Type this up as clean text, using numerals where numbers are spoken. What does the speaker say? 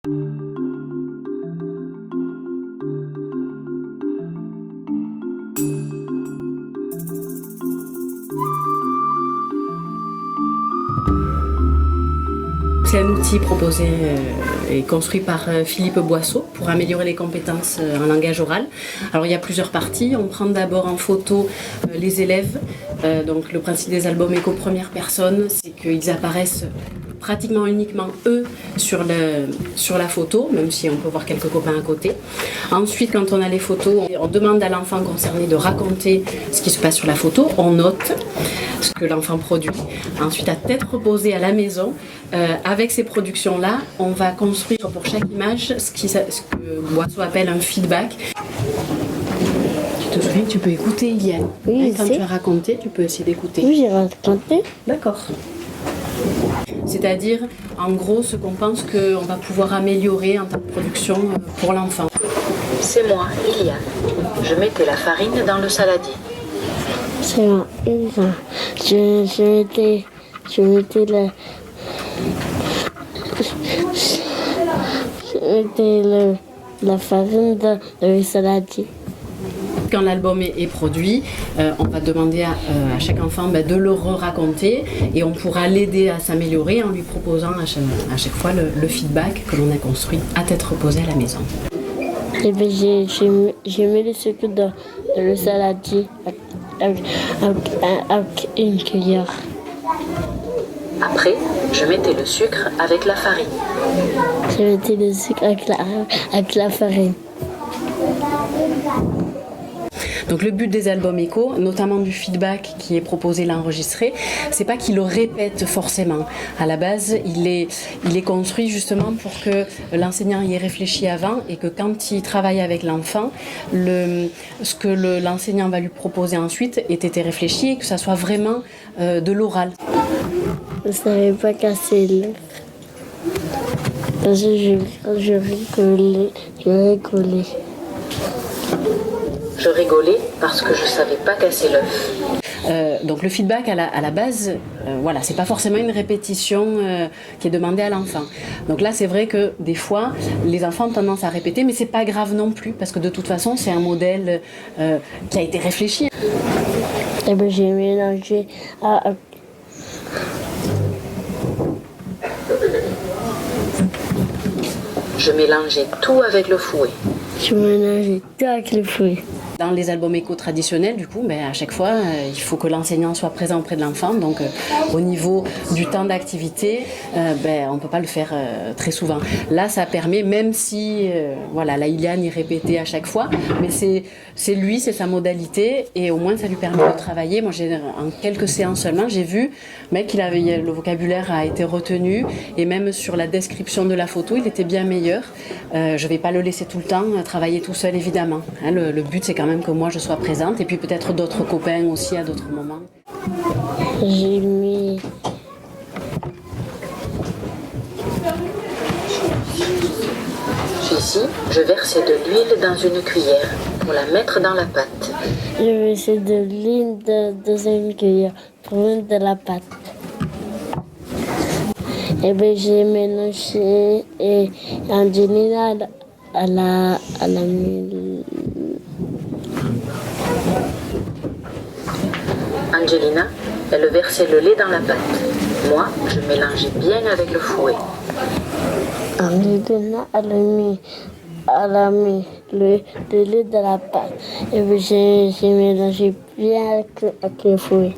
C'est un outil proposé et construit par Philippe Boisseau pour améliorer les compétences en langage oral. Alors il y a plusieurs parties. On prend d'abord en photo les élèves. Donc le principe des albums éco première personne, c'est qu'ils apparaissent pratiquement uniquement eux sur la photo, même si on peut voir quelques copains à côté. Ensuite, quand on a les photos, on demande à l'enfant concerné de raconter ce qui se passe sur la photo. On note ce que l'enfant produit. Ensuite, à tête reposée à la maison, avec ces productions-là, on va construire pour chaque image ce que Boisseau appelle un feedback. Tu te souviens, tu peux écouter, Iliane. Oui, quand tu as raconté, tu peux essayer d'écouter. Oui, j'ai raconté. D'accord. C'est-à-dire, en gros, ce qu'on pense qu'on va pouvoir améliorer en termes de production pour l'enfant. C'est moi, Iliane. Je mettais la farine dans le saladier. C'est moi, Iliane. Je mettais la farine dans le saladier. Quand l'album est produit, on va demander à chaque enfant de le raconter et on pourra l'aider à s'améliorer en lui proposant à chaque fois le feedback que l'on a construit à tête reposée à la maison. Et bien, j'ai mis le sucre dans le saladier avec une cuillère. Après, je mettais le sucre avec la farine. Je mettais le sucre avec la farine. Donc le but des albums éco, notamment du feedback qui est proposé là enregistré, c'est pas qu'il le répète forcément. À la base, il est construit justement pour que l'enseignant y ait réfléchi avant et que quand il travaille avec l'enfant, ce que l'enseignant va lui proposer ensuite ait été réfléchi et que ça soit vraiment de l'oral. Je ne savais pas casser l'œuf. Parce que je rigolais. Je rigolais parce que je ne savais pas casser l'œuf. Donc le feedback à la base, voilà, c'est pas forcément une répétition qui est demandée à l'enfant. Donc là, c'est vrai que des fois, les enfants ont tendance à répéter, mais c'est pas grave non plus parce que de toute façon, c'est un modèle qui a été réfléchi. Et ben, j'ai mélangé Je mélangeais tout avec le fouet. Je mélangeais tout avec le fouet. Dans les albums éco traditionnels, du coup, à chaque fois, il faut que l'enseignant soit présent auprès de l'enfant. Donc, au niveau du temps d'activité, on ne peut pas le faire très souvent. Là, ça permet, même si, la Iliane y répétait à chaque fois, mais c'est lui, c'est sa modalité, et au moins, ça lui permet de travailler. Moi, en quelques séances seulement, j'ai vu, le vocabulaire a été retenu, et même sur la description de la photo, il était bien meilleur. Je ne vais pas le laisser tout le temps travailler tout seul, évidemment. Hein, le but, c'est quand même que moi je sois présente et puis peut-être d'autres copains aussi à d'autres moments. J'ai mis Ici, je versais de l'huile dans une cuillère pour la mettre dans la pâte. Je versais de l'huile dans une cuillère pour mettre de la pâte. Et bien j'ai mélangé et Angelina elle a mis. Angelina, elle versait le lait dans la pâte. Moi, je mélangeais bien avec le fouet. Angelina, elle a mis le lait dans la pâte. Et puis j'ai mélangé bien avec le fouet.